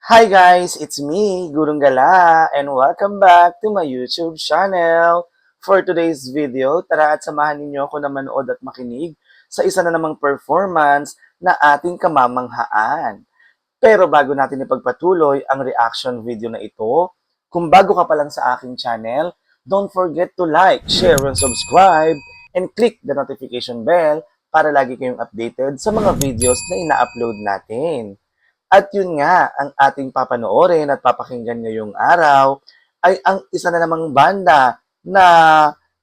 Hi guys, it's me, Gurung Gala, and welcome back to my YouTube channel. For today's video, tara at samahan ninyo ako na manood at makinig sa isa na namang performance na ating kamamanghaan. Pero bago natin ipagpatuloy ang reaction video na ito, kung bago ka pa lang sa aking channel, don't forget to like, share, and subscribe, and click the notification bell para lagi kayong updated sa mga videos na ina-upload natin. At yun nga, ang ating papanoorin at papakinggan ngayong araw ay ang isa na namang banda na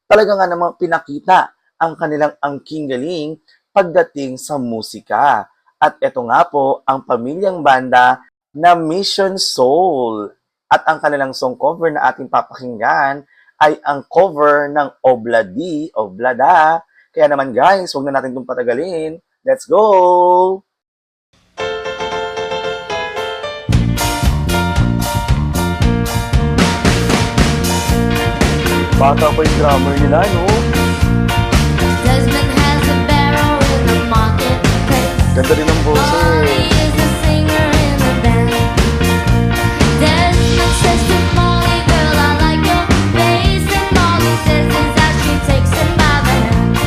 talaga nga namang pinakita ang kanilang angking galing pagdating sa musika. At ito nga po ang pamilyang banda na Mission Soul. At ang kanilang song cover na ating papakinggan ay ang cover ng Obladi, Oblada. Kaya naman guys, huwag na natin itong patagalin. Let's go! Bata pa yung drummer nila, no? Desmond has a barrel in the marketplace. Ganda din ang Molly boses. is a singer in the band. Desmond says to Molly, girl, I like your face. And Molly says that she takes him by the hand.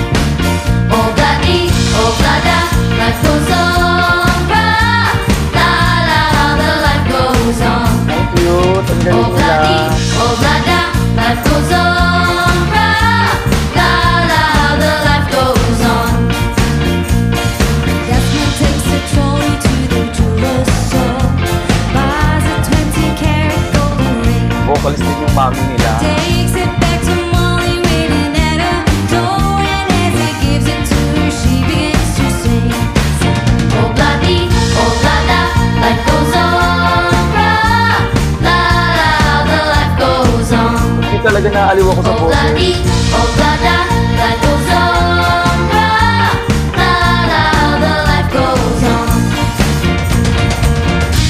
Oh, bloody, oh, blada, life goes on, brah. La, la, the life goes on. Ang cute. Ang Oh, galing bloody, nila. oh, blada, life goes on, brah. La, la, the life goes on. Desmond takes a trolley to the jeweler's store, buys a 20-carat golden ring, Vocalist din yung mami nila. takes it back to Molly waiting at her door, and as he gives it to her, she begins to sing. Oh, bloody, oh, blada, life goes on, brah. La, la, the life goes on. Hindi talaga naaliw ako sa Oh, boses. bloody, oh, blada, life goes on, brah. La, la, the life goes on.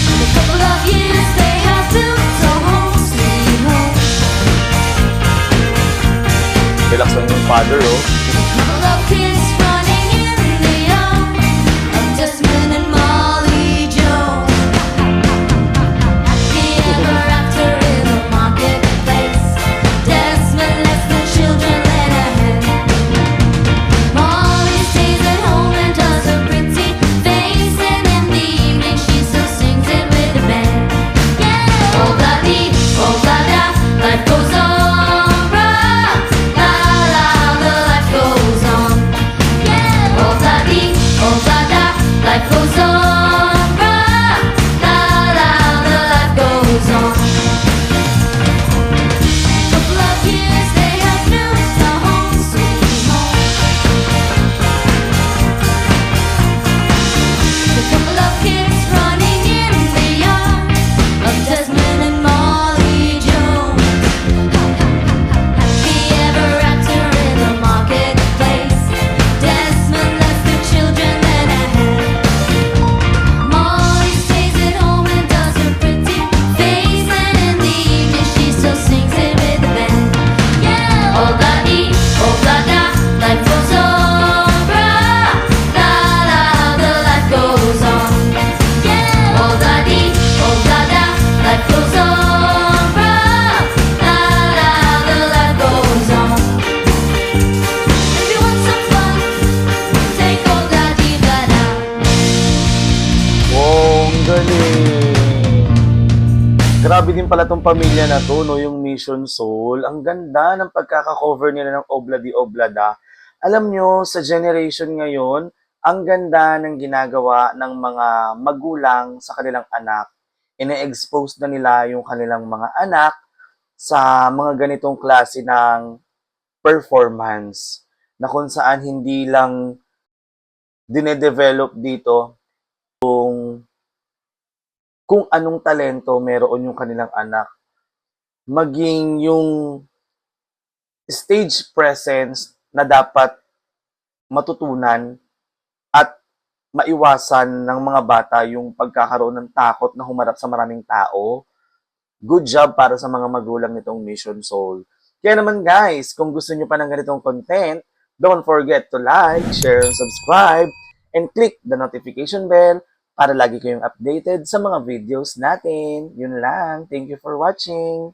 In a couple of years, they have built a home, sweet home. Relax lang yung father, oh. Couple of kids running in the yard of Desmond and Molly Jones. Happy ever after in the marketplace. Desmond lets the children let her hand. Molly stays at home and does a pretty face, and in the evening she still sings it with the band. Yeah, oh bloody, oh blada, life goes on, brah. La la, the life goes on. Yeah, oh bloody, oh blada, life goes on, brah. La la, the life goes on. Couple of years they have built a home, sweet home. A couple of kids running in the yard of Desmond and Molly Jones. Happy ever after in the marketplace. Desmond lets the children let her hand. Molly stays at home and does her pretty face, and in the evening she still sings it with the band. Yeah, oh bloody, oh blada, life goes on, brah. La la, the life goes on. Yeah, oh bloody, oh blada, life goes on, brah. La la, the life goes on. If you want some fun, take old bloody blada. Wow, ang galing. Grabe din pala tong pamilya na to, no? Yung Mission Soul. Ang ganda ng pagkaka-cover nila ng Obladi Oblada. Alam nyo, sa generation ngayon, ang ganda ng ginagawa ng mga magulang sa kanilang anak. Ine-expose na nila yung kanilang mga anak sa mga ganitong klase ng performance na kung saan hindi lang dinedevelop dito kung anong talento meron yung kanilang anak, maging yung stage presence na dapat matutunan at maiwasan ng mga bata yung pagkakaroon ng takot na humarap sa maraming tao. Good job para sa mga magulang nitong Mission Soul. Kaya naman guys, kung gusto nyo pa ng ganitong content, don't forget to like, share, and subscribe, and click the notification bell para lagi kayong updated sa mga videos natin. Yun lang. Thank you for watching.